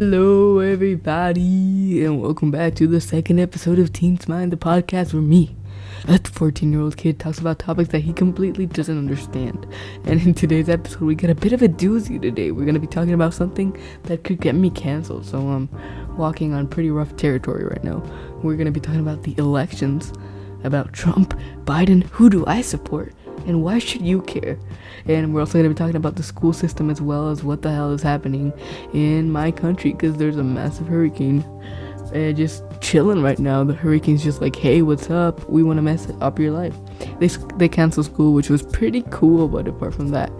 Hello, everybody, and welcome back to the second episode of Teens Mind, the podcast where me, a 14-year-old kid, talks about topics that he completely doesn't understand. And in today's episode, we got a bit of a doozy today. We're going to be talking about something that could get me canceled, so I'm walking on pretty rough territory right now. We're going to be talking about the elections, about Trump, Biden, who do I support, and why should you care? And we're also going to be talking about the school system as well as what the hell is happening in my country, because there's a massive hurricane just chilling right now. The hurricane's just like, hey, what's up? We want to mess up your life. They canceled school, which was pretty cool, but apart from that,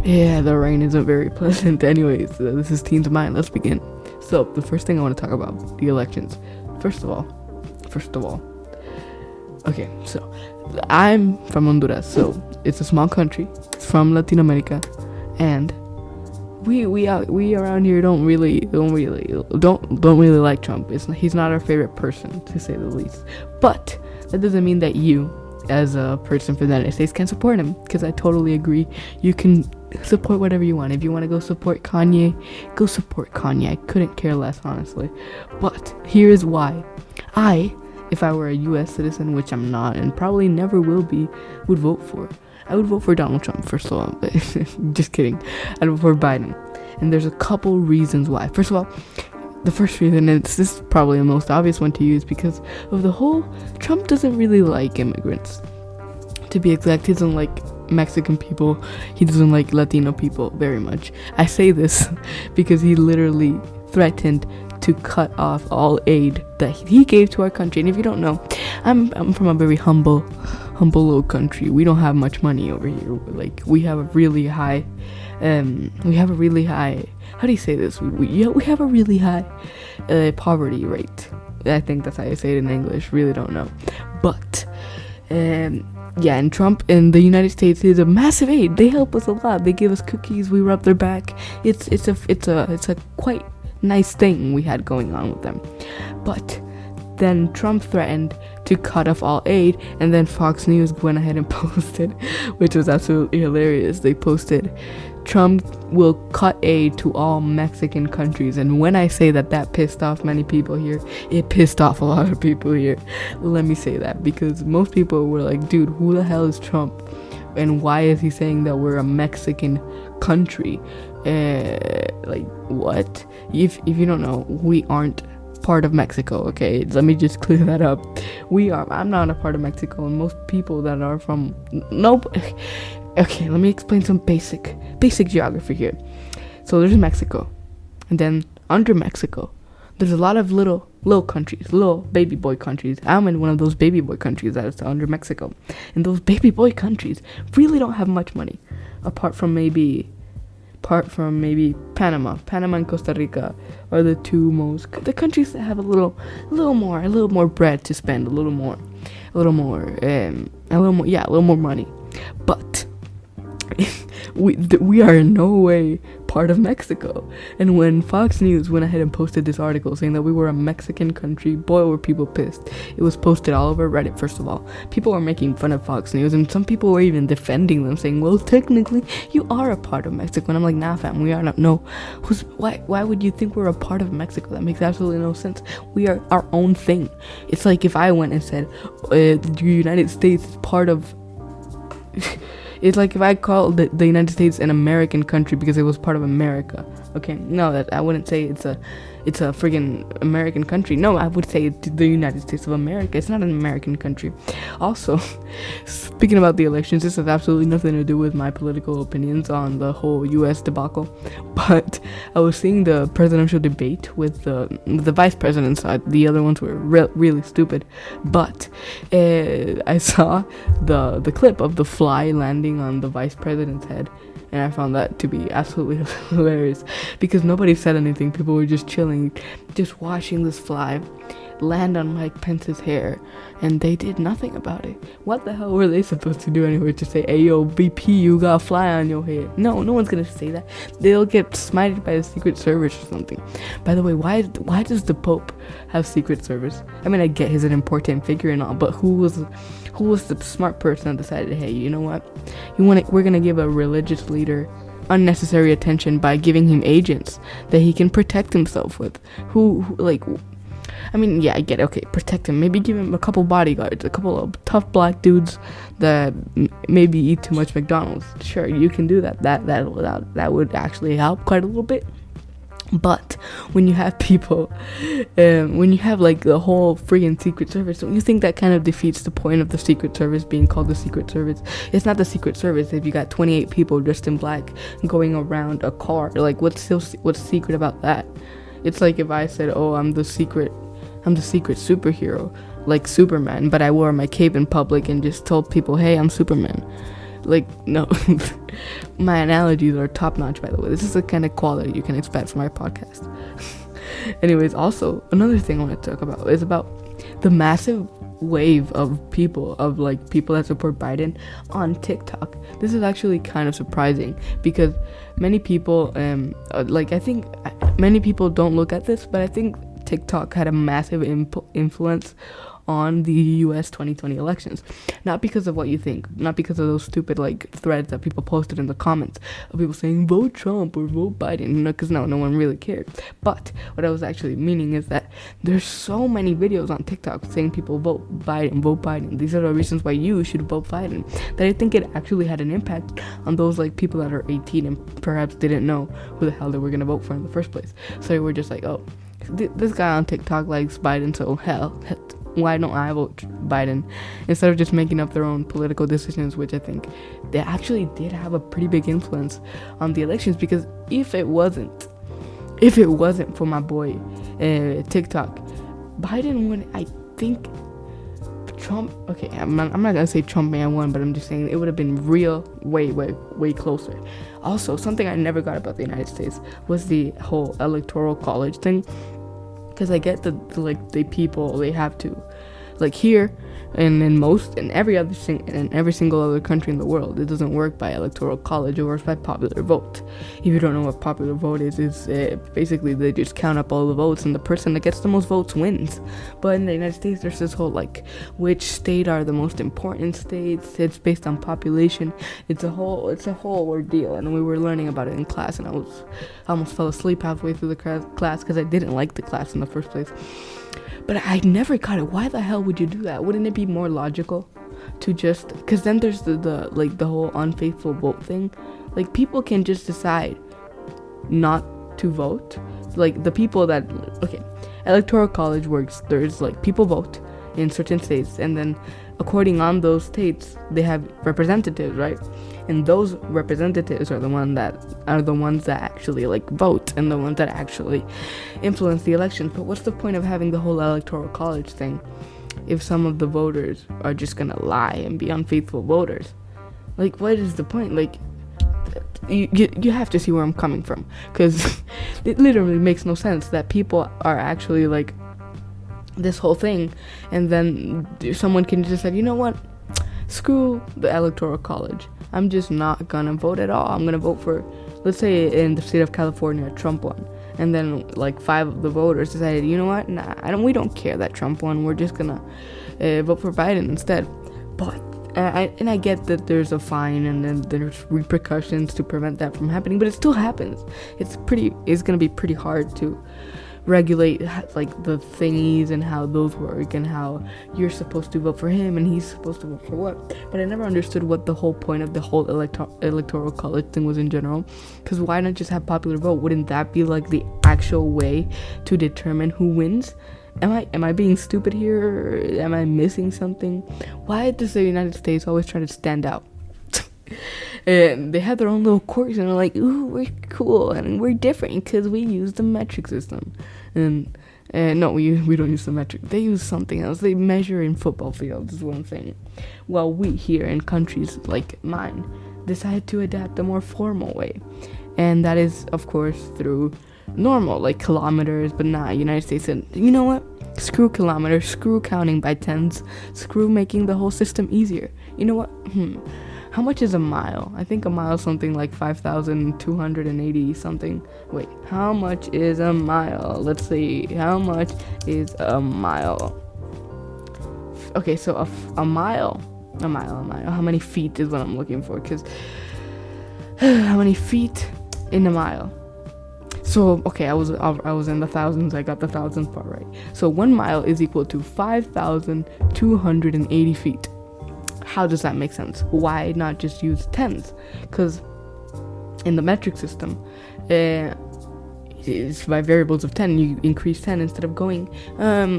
yeah, the rain isn't very pleasant. Anyways, this is Teens Mind. Let's begin. So the first thing I want to talk about, the elections. First of all, okay, so I'm from Honduras, so it's a small country. It's from Latin America, and we around here don't really like Trump. He's not our favorite person, to say the least. But that doesn't mean that you, as a person from the United States, can support him, because I totally agree. You can support whatever you want. If you want to go support Kanye, go support Kanye. I couldn't care less, honestly. But here's why. If I were a U.S. citizen, which I'm not and probably never will be, would vote for. I would vote for Donald Trump, first of all, but just kidding. I'd vote for Biden. And there's a couple reasons why. First of all, the first reason, and this is probably the most obvious one to use, because of the whole, Trump doesn't really like immigrants. To be exact, he doesn't like Mexican people. He doesn't like Latino people very much. I say this because he literally threatened to cut off all aid that he gave to our country. And if you don't know, I'm from a very humble little country. We don't have much money over here. Like, we have a really high how do you say this? We have a really high poverty rate. I think that's how you say it in English. Really don't know. But yeah, and Trump and the United States is a massive aid. They help us a lot. They give us cookies. We rub their back. It's a quite nice thing we had going on with them. But then Trump threatened to cut off all aid, and then Fox News went ahead and posted, which was absolutely hilarious. They posted, Trump will cut aid to all Mexican countries. And when I say that pissed off many people here, it pissed off a lot of people here. Let me say that, because most people were like, dude, who the hell is Trump? And why is he saying that we're a Mexican country? Like, what? If you don't know, we aren't part of Mexico, okay? Let me just clear that up. I'm not a part of Mexico, and most people that are from, nope. Okay, let me explain some basic geography here. So there's Mexico, and then under Mexico, there's a lot of little countries, little baby boy countries. I'm in one of those baby boy countries that is under Mexico. And those baby boy countries really don't have much money, apart from maybe Panama and Costa Rica are the two most, the countries that have a little more bread to spend, a little more money. But we are in no way part of Mexico. And when Fox News went ahead and posted this article saying that we were a Mexican country, boy, were people pissed. It was posted all over Reddit. First of all, people were making fun of Fox News, and some people were even defending them, saying, well, technically you are a part of Mexico. And I'm like, nah, fam, we are not. No, why would you think we're a part of Mexico? That makes absolutely no sense. We are our own thing. It's like if I went and said the United States is part of it's like if I called the United States an American country because it was part of America. Okay, no, that I wouldn't say it's a friggin' American country. No, I would say it's the United States of America. It's not an American country. Also, speaking about the elections, this has absolutely nothing to do with my political opinions on the whole U.S. debacle. But I was seeing the presidential debate with the vice president side. The other ones were really stupid. But I saw the clip of the fly landing on the vice president's head. And I found that to be absolutely hilarious, because nobody said anything. People were just chilling, just watching this fly land on Mike Pence's hair, and they did nothing about it. What the hell were they supposed to do anyway? To say, hey, yo, BP, you got a fly on your head? No one's gonna say that. They'll get smited by the Secret Service or something. By the way, why does the Pope have Secret Service? I mean, I get he's an important figure and all, but who was the smart person that decided, hey, you know what? We're gonna give a religious leader unnecessary attention by giving him agents that he can protect himself with. I mean, yeah, I get it. Okay, protect him. Maybe give him a couple bodyguards, a couple of tough black dudes that maybe eat too much McDonald's. Sure, you can do that. That would actually help quite a little bit. But when you have people, when you have like the whole freaking Secret Service, don't you think that kind of defeats the point of the Secret Service being called the Secret Service? It's not the Secret Service if you got 28 people dressed in black going around a car. Like, what's secret about that? It's like if I said, oh, I'm the secret superhero, like Superman, but I wore my cape in public and just told people, hey, I'm Superman. Like, no. My analogies are top notch, by the way. This is the kind of quality you can expect from our podcast. Anyways, also, another thing I want to talk about is about the massive wave of people that support Biden on TikTok. This is actually kind of surprising because many people, I think many people don't look at this, but I think TikTok had a massive influence on the US 2020 elections. Not because of what you think, not because of those stupid like threads that people posted in the comments of people saying vote Trump or vote Biden, because no one really cared. But what I was actually meaning is that there's so many videos on TikTok saying people vote Biden. These are the reasons why you should vote Biden, that I think it actually had an impact on those like people that are 18 and perhaps didn't know who the hell they were gonna vote for in the first place. So we're just like, oh, this guy on TikTok likes Biden, so hell, why don't I vote Biden? Instead of just making up their own political decisions, which I think they actually did have a pretty big influence on the elections. Because if it wasn't for my boy TikTok, Biden would, I think, Trump. Okay, I'm not gonna say Trump may have won, but I'm just saying it would have been way closer. Also, something I never got about the United States was the whole electoral college thing. Because I get the people, they have to, like here and in every single other country in the world, it doesn't work by electoral college. It works by popular vote. If you don't know what popular vote is basically they just count up all the votes and the person that gets the most votes wins. But in the United States, there's this whole like which state are the most important states. It's based on population. It's a whole ordeal, and we were learning about it in class, and I almost fell asleep halfway through the class because I didn't like the class in the first place. But I never got it. Why the hell would you do that? Wouldn't it be more logical to just... Because then there's the whole unfaithful vote thing. Like, people can just decide not to vote. Like, the people that... Okay, electoral college works. There's, like, people vote in certain states. And then, according on those states, they have representatives, right? And those representatives are the ones that actually like vote and the ones that actually influence the elections. But what's the point of having the whole electoral college thing if some of the voters are just gonna lie and be unfaithful voters? Like, what is the point? Like, you have to see where I'm coming from, because it literally makes no sense that people are actually like this whole thing, and then someone can just say, you know what, screw the electoral college, I'm just not gonna vote at all. I'm gonna vote for, let's say in the state of California, Trump won, and then like 5 of the voters decided, you know what, we don't care that Trump won, we're just gonna vote for Biden instead. But I get that there's a fine and then there's repercussions to prevent that from happening, but it still happens. It's gonna be pretty hard to regulate like the thingies and how those work and how you're supposed to vote for him and he's supposed to vote for what. But I never understood what the whole point of the whole electoral college thing was in general. Because why not just have popular vote? Wouldn't that be like the actual way to determine who wins? Am I being stupid here? Am I missing something? Why does the United States always try to stand out? And they have their own little quirks, and they're like, ooh, we're cool and we're different because we use the metric system. And no, we don't use the metric. They use something else. They measure in football fields, is what I'm saying. Well, we here in countries like mine decide to adapt a more formal way, and that is, of course, through normal, like kilometers. But United States said, you know what? Screw kilometers, screw counting by tens, screw making the whole system easier. You know what? How much is a mile? I think a mile is something like 5,280 something. Wait, how much is a mile? Let's see. How much is a mile? Okay, so a mile. How many feet is what I'm looking for? Because How many feet in a mile? So, okay, I was in the thousands. I got the thousands part right. So 1 mile is equal to 5,280 feet. How does that make sense? Why not just use tens? Because in the metric system, it's by variables of 10. You increase 10 instead of going.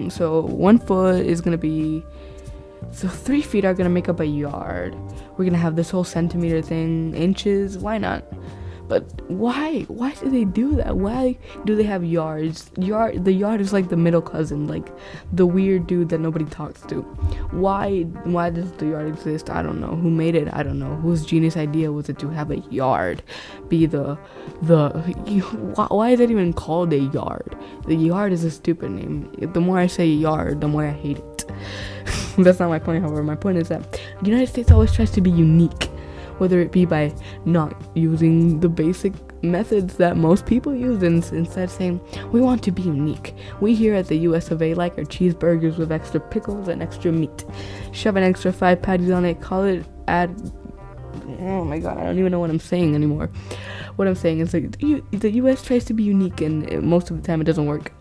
So 1 foot is gonna be. So 3 feet are gonna make up a yard. We're gonna have this whole centimeter thing, inches. Why not? But why do they do that? Why do they have yards? The yard is like the middle cousin, like the weird dude that nobody talks to. Why does the yard exist? I don't know. Who made it? I don't know. Whose genius idea was it to have a yard be why is it even called a yard? The yard is a stupid name. The more I say yard, the more I hate it. That's not my point, however. My point is that the United States always tries to be unique, whether it be by not using the basic methods that most people use, and instead saying, we want to be unique. We here at the US of A like our cheeseburgers with extra pickles and extra meat. Shove an extra 5 patties on it, call it, oh my god, I don't even know what I'm saying anymore. What I'm saying is like, the US tries to be unique, and most of the time it doesn't work.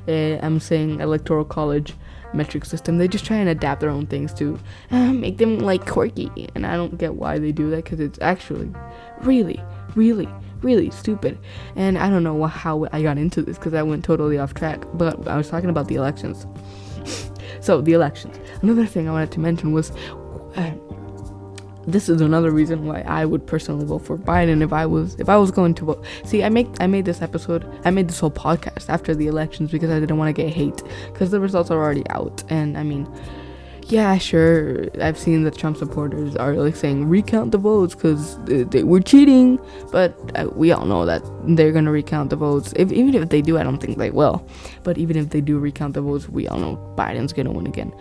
I'm saying electoral college metric system. They just try and adapt their own things to make them like quirky, and I don't get why they do that, because it's actually really, really, really stupid. And I don't know how I got into this, because I went totally off track, but I was talking about the elections. So the elections, another thing I wanted to mention was this is another reason why I would personally vote for Biden if I was going to vote. See, I made this whole podcast after the elections because I didn't want to get hate, because the results are already out. And I mean, yeah, sure, I've seen that Trump supporters are like saying recount the votes because they were cheating, but we all know that they're gonna recount the votes. Even if they do, I don't think they will. But even if they do recount the votes, we all know Biden's gonna win again.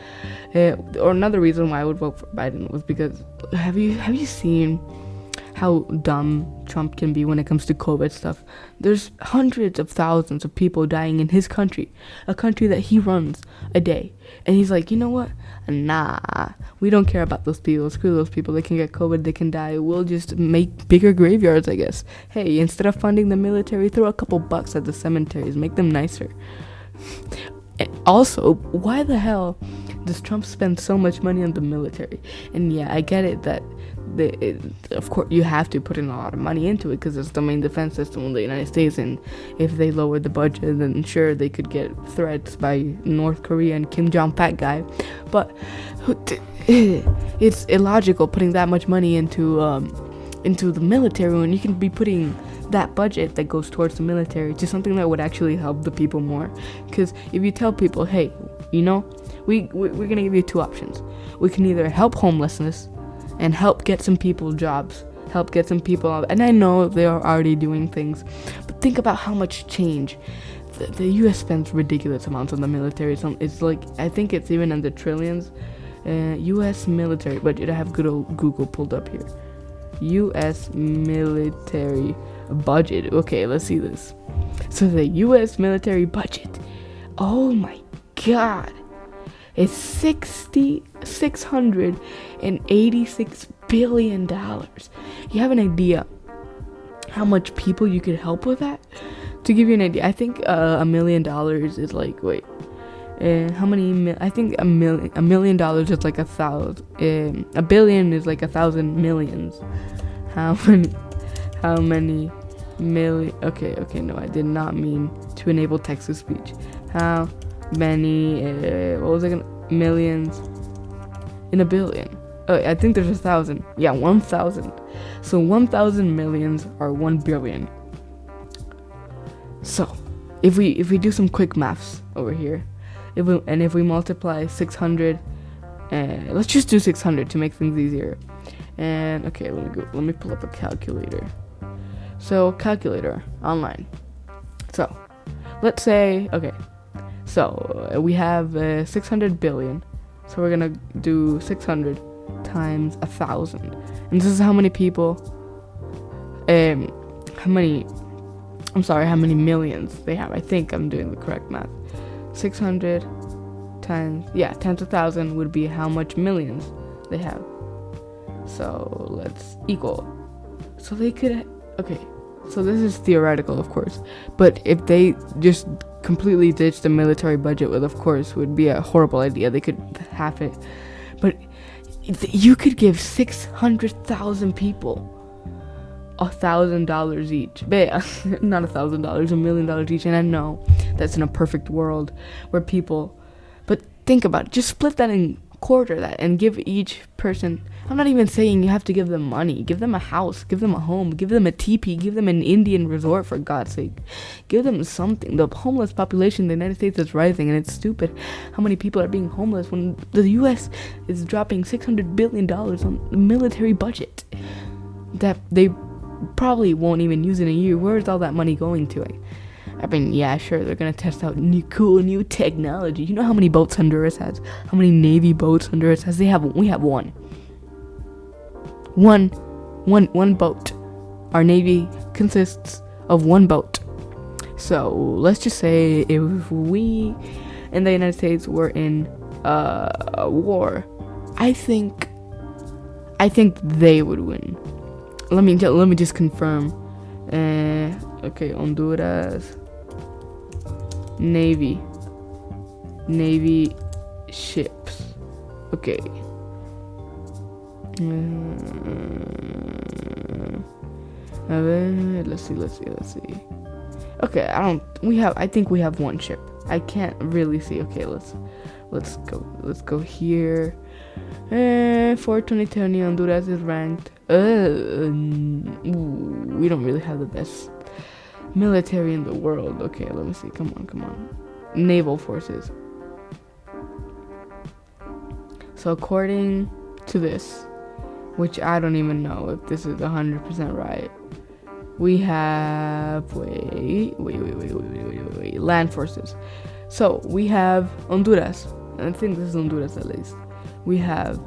Or another reason why I would vote for Biden was because have you seen how dumb Trump can be when it comes to COVID stuff? There's hundreds of thousands of people dying in his country, a country that he runs a day, and he's like, you know what? Nah, we don't care about those people. Screw those people. They can get COVID, they can die. We'll just make bigger graveyards, I guess. Hey, instead of funding the military, throw a couple bucks at the cemeteries, make them nicer. Also, why the hell does Trump spend so much money on the military? And yeah, I get it that of course you have to put in a lot of money into it because it's the main defense system in the United States, and if they lowered the budget, then sure, they could get threats by North Korea and Kim Jong fat guy. But it's illogical putting that much money into the military when you can be putting that budget that goes towards the military to something that would actually help the people more. Because if you tell people, hey, you know, we're gonna give you two options. We can either help homelessness and help get some people jobs, help get some people out. And I know they are already doing things, but think about how much change. The U.S. spends ridiculous amounts on the military. It's like, I think it's even in the trillions. U.S. military budget. I have good old Google pulled up here. U.S. military budget. Okay, let's see this. So the U.S. military budget, oh my god, it's $686 billion. You have an idea how much people you could help with that? To give you an idea, I think $1 million is like, wait, how many? I think $1 million is like 1,000. A billion is like 1,000 millions. How many million? Okay, no, I did not mean to enable text-to-speech. How many? What was it? Millions in a billion. Oh, I think there's 1,000. Yeah, 1,000. So 1,000 millions are 1 billion. So, if we do some quick maths over here, if we multiply 600, let's just do 600 to make things easier. And okay, let me pull up a calculator. So calculator online. So let's say, okay, so we have 600 billion. So we're gonna do 600 times 1,000, and this is how many people, how many millions they have. I think I'm doing the correct math. 600 times 1,000 would be how much millions they have. So let's equal So they could, okay, so this is theoretical, of course, but if they just completely ditch the military budget, well, of course, would be a horrible idea. They could have it, but you could give 600,000 people $1,000 each, but not $1,000, $1 million each. And I know that's in a perfect world where people, but think about it, just split that and quarter that and give each person. I'm not even saying you have to give them money. Give them a house, give them a home, give them a teepee, give them an Indian resort, for God's sake. Give them something. The homeless population in the United States is rising, and it's stupid how many people are being homeless when the U.S. is dropping $600 billion on the military budget that they probably won't even use in a year. Where is all that money going to? I mean, yeah, sure, they're gonna test out cool new technology. You know how many boats Honduras has? How many Navy boats Honduras has? We have one. One boat. Our Navy consists of one boat. So let's just say if we in the United States were in a war, I think they would win. Let me just confirm. Okay, Honduras Navy ships. Okay. Let's see. Okay, I think we have one ship. I can't really see. Okay, let's go here. For 2020, Honduras is ranked. We don't really have the best military in the world. Okay, let me see. Come on. Naval forces. So according to this, which I don't even know if this is 100% right, we have wait, land forces. So we have Honduras. I think this is Honduras at least. We have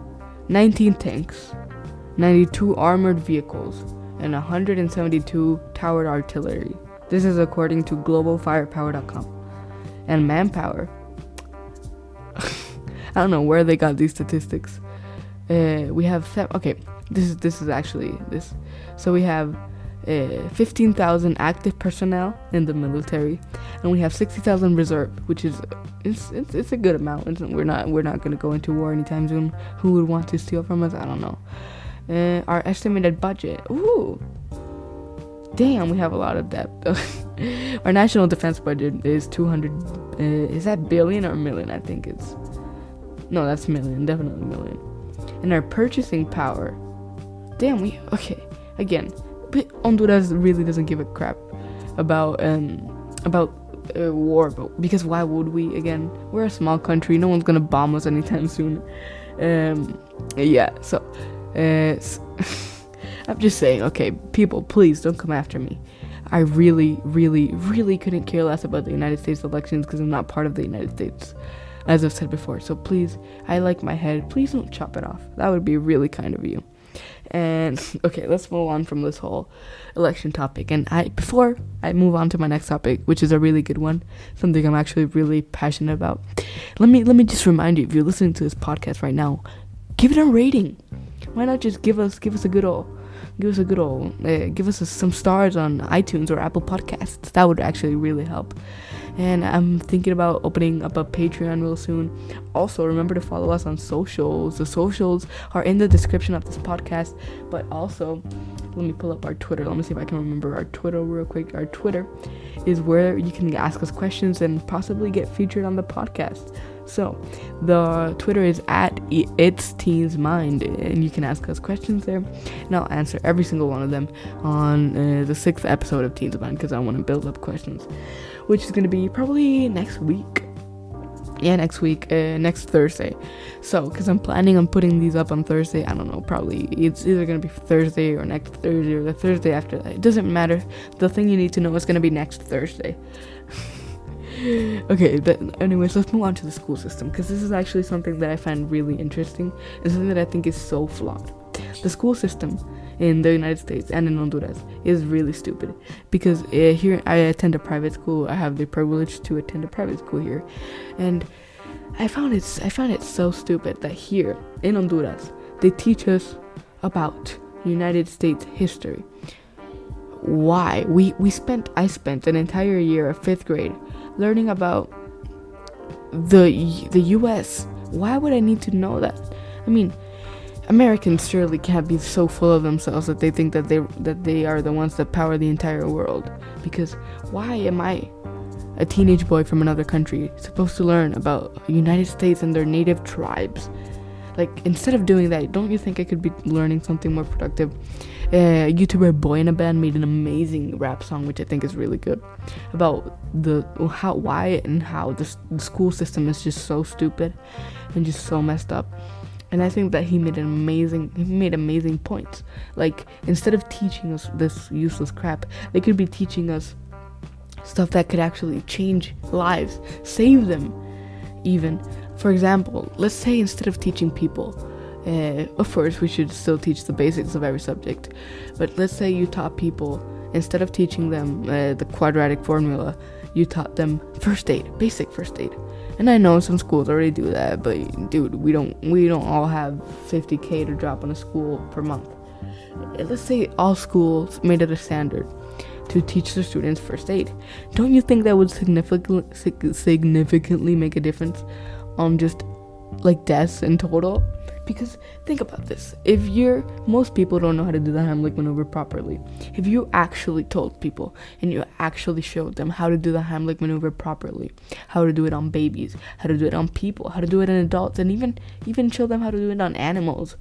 19 tanks, 92 armored vehicles, and 172 towered artillery. This is according to globalfirepower.com. And manpower. I don't know where they got these statistics. We have this is actually this. So we have 15,000 active personnel in the military, and we have 60,000 reserve, which is it's a good amount. We're not going to go into war anytime soon. Who would want to steal from us? I don't know. Our estimated budget. Ooh, damn, we have a lot of debt. Our national defense budget is 200. Is that billion or million? I think it's. No, that's million. Definitely million. And our purchasing power. Damn, again. But Honduras really doesn't give a crap about war, because why would we? Again, we're a small country. No one's gonna bomb us anytime soon. Yeah. So, I'm just saying. Okay, people, please don't come after me. I really, really, really couldn't care less about the United States elections because I'm not part of the United States, as I've said before. So please, I like my head. Please don't chop it off. That would be really kind of you. And okay, let's move on from this whole election topic. And before I move on to my next topic, which is a really good one, something I'm actually really passionate about, let me just remind you, if you're listening to this podcast right now, give it a rating. Why not just give us some stars on iTunes or Apple Podcasts? That would actually really help. And I'm thinking about opening up a Patreon real soon. Also, remember to follow us on socials. The socials are in the description of this podcast. But also, let me pull up our Twitter. Let me see if I can remember our Twitter real quick. Our Twitter is where you can ask us questions and possibly get featured on the podcast. So, the Twitter is at It's Teens Mind, and you can ask us questions there, and I'll answer every single one of them on the 6th episode of Teens Mind, because I want to build up questions, which is going to be probably next week. Yeah, next Thursday. So, because I'm planning on putting these up on Thursday, I don't know, probably it's either going to be Thursday or next Thursday or the Thursday after that. It doesn't matter. The thing you need to know is going to be next Thursday. Okay, but anyways, let's move on to the school system, because this is actually something that I find really interesting and something that I think is so flawed. The school system in the United States and in Honduras is really stupid, because here I attend a private school. I have the privilege to attend a private school here, and I found it so stupid that here in Honduras they teach us about United States history. Why? I spent an entire year of 5th grade learning about the US. Why would I need to know that? I mean, Americans surely can't be so full of themselves that they think that they are the ones that power the entire world. Because why am I, a teenage boy from another country, supposed to learn about the United States and their native tribes? Like, instead of doing that, don't you think I could be learning something more productive? YouTuber Boy in a Band made an amazing rap song, which I think is really good, about why the school system is just so stupid and just so messed up. And I think that he made amazing points. Like, instead of teaching us this useless crap, they could be teaching us stuff that could actually change lives, save them even. For example, let's say instead of teaching people, of course we should still teach the basics of every subject, but let's say you taught people, instead of teaching them the quadratic formula, you taught them basic first aid. And I know some schools already do that, but dude, we don't all have $50,000 to drop on a school per month. Let's say all schools made it a standard to teach their students first aid. Don't you think that would significantly make a difference on just like deaths in total? Because think about this, most people don't know how to do the Heimlich maneuver properly. If you actually told people and you actually showed them how to do the Heimlich maneuver properly, how to do it on babies, how to do it on people, how to do it on adults, and even show them how to do it on animals,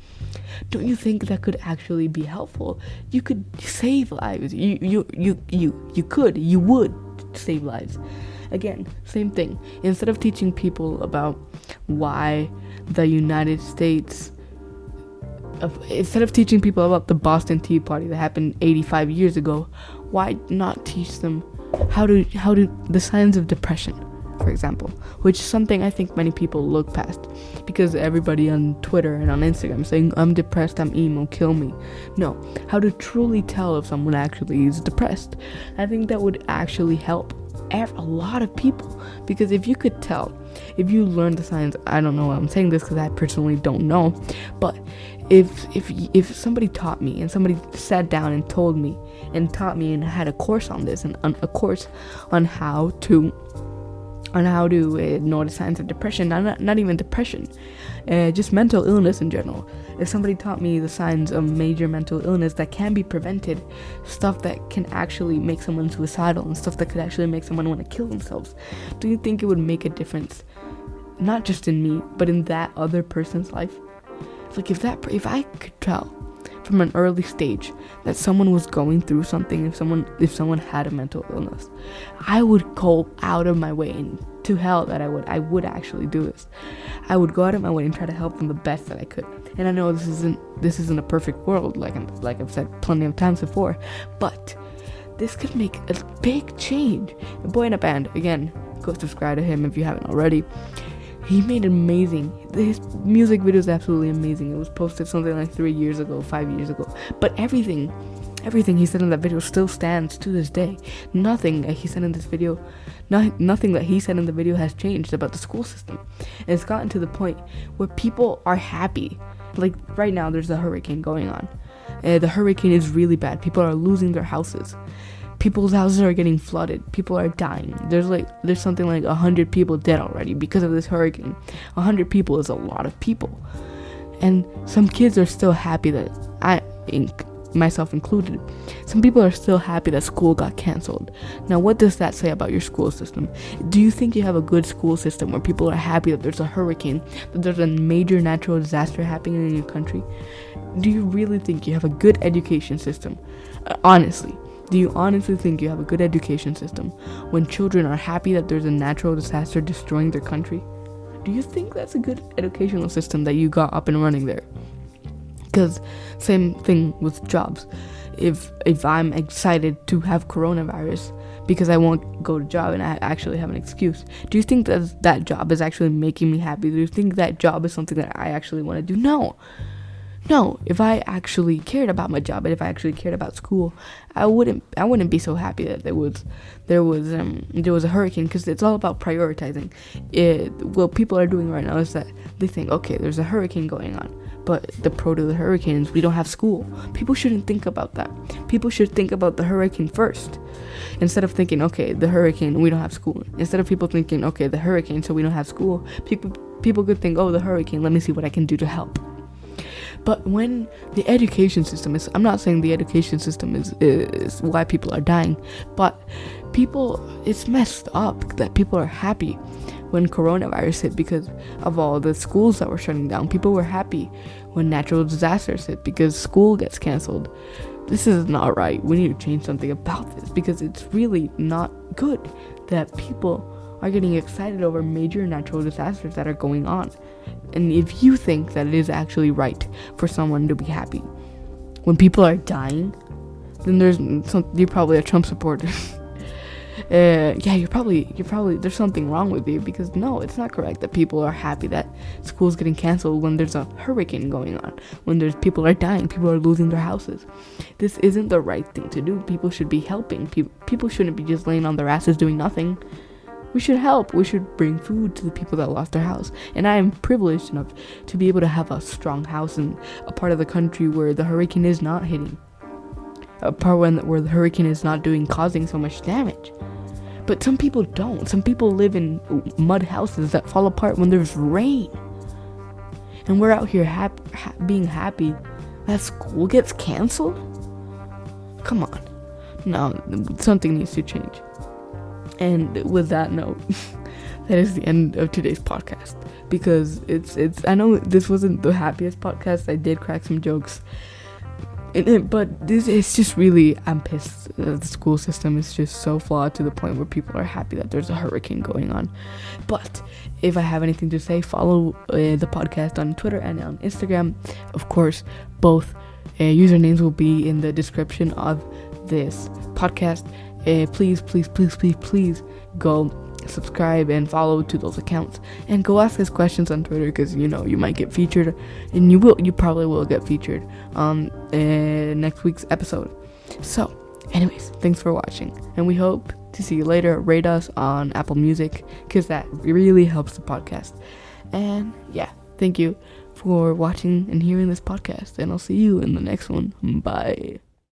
don't you think that could actually be helpful? You could save lives. You would save lives. Again, same thing. Instead of teaching people about why the United States, instead of teaching people about the Boston Tea Party that happened 85 years ago, why not teach them how to the signs of depression, for example, which is something I think many people look past, because everybody on Twitter and on Instagram saying, I'm depressed, I'm emo, kill me. No, how to truly tell if someone actually is depressed. I think that would actually help a lot of people, because if you could tell, if you learn the signs, I don't know why I'm saying this because I personally don't know, but if somebody taught me and somebody sat down and told me and taught me and had a course on this and a course on how to know the signs of depression, not even depression, just mental illness in general. If somebody taught me the signs of major mental illness that can be prevented, stuff that can actually make someone suicidal and stuff that could actually make someone want to kill themselves, do you think it would make a difference? Not just in me, but in that other person's life? Like, if I could tell from an early stage that someone was going through something, if someone had a mental illness, I would go out of my way, and to hell that I would actually do this. I would go out of my way and try to help them the best that I could. And I know this isn't a perfect world, like I've said plenty of times before, but this could make a big change. The Boy in a Band, again, go subscribe to him if you haven't already. He made his music video is absolutely amazing. It was posted something like 5 years ago, but everything he said in that video still stands to this day. Nothing that he said in this video, nothing that he said in the video has changed about the school system. And it's gotten to the point where people are happy. Like, right now there's a hurricane going on. The hurricane is really bad. People are losing their houses. People's houses are getting flooded. People are dying. There's something like 100 people dead already because of this hurricane. 100 people is a lot of people. And some kids are still happy that myself included, some people are still happy that school got canceled. Now, what does that say about your school system? Do you think you have a good school system where people are happy that there's a hurricane, that there's a major natural disaster happening in your country? Do you really think you have a good education system? Honestly, do you honestly think you have a good education system when children are happy that there's a natural disaster destroying their country? Do you think that's a good educational system that you got up and running there? Because same thing with jobs. If I'm excited to have coronavirus because I won't go to job and I actually have an excuse, do you think that job is actually making me happy? Do you think that job is something that I actually want to do? No. No, if I actually cared about my job and if I actually cared about school, I wouldn't be so happy that there was a hurricane, because it's all about prioritizing. What people are doing right now is that they think, okay, there's a hurricane going on, but the pro to the hurricane is we don't have school. People shouldn't think about that. People should think about the hurricane first, instead of thinking, okay, the hurricane, we don't have school. Instead of people thinking, okay, the hurricane, so we don't have school, people could think, oh, the hurricane, let me see what I can do to help. But when the education system is, I'm not saying the education system is why people are dying, but it's messed up that people are happy when coronavirus hit because of all the schools that were shutting down. People were happy when natural disasters hit because school gets canceled. This is not right. We need to change something about this, because it's really not good that people are getting excited over major natural disasters that are going on. And if you think that it is actually right for someone to be happy when people are dying, then you're probably a Trump supporter. You're probably there's something wrong with you, because no, it's not correct that people are happy that school's getting canceled when there's a hurricane going on, when people are dying, people are losing their houses. This isn't the right thing to do. People should be helping. People shouldn't be just laying on their asses doing nothing. We should help. We should bring food to the people that lost their house. And I am privileged enough to be able to have a strong house in a part of the country where the hurricane is not hitting, a part where the hurricane is not causing so much damage. But some people don't. Some people live in mud houses that fall apart when there's rain. And we're out here being happy that school gets canceled? Come on. No, something needs to change. And with that note, that is the end of today's podcast, because I know this wasn't the happiest podcast. I did crack some jokes in it, but it's just really, I'm pissed. The school system is just so flawed to the point where people are happy that there's a hurricane going on. But if I have anything to say, follow the podcast on Twitter and on Instagram. Of course, both usernames will be in the description of this podcast. Please go subscribe and follow to those accounts, and go ask us questions on Twitter, because you might get featured, and you probably will get featured on next week's episode. So anyways, thanks for watching, and we hope to see you later. Rate us on Apple Music, because that really helps the podcast. And yeah, thank you for watching and hearing this podcast, and I'll see you in the next one. Bye.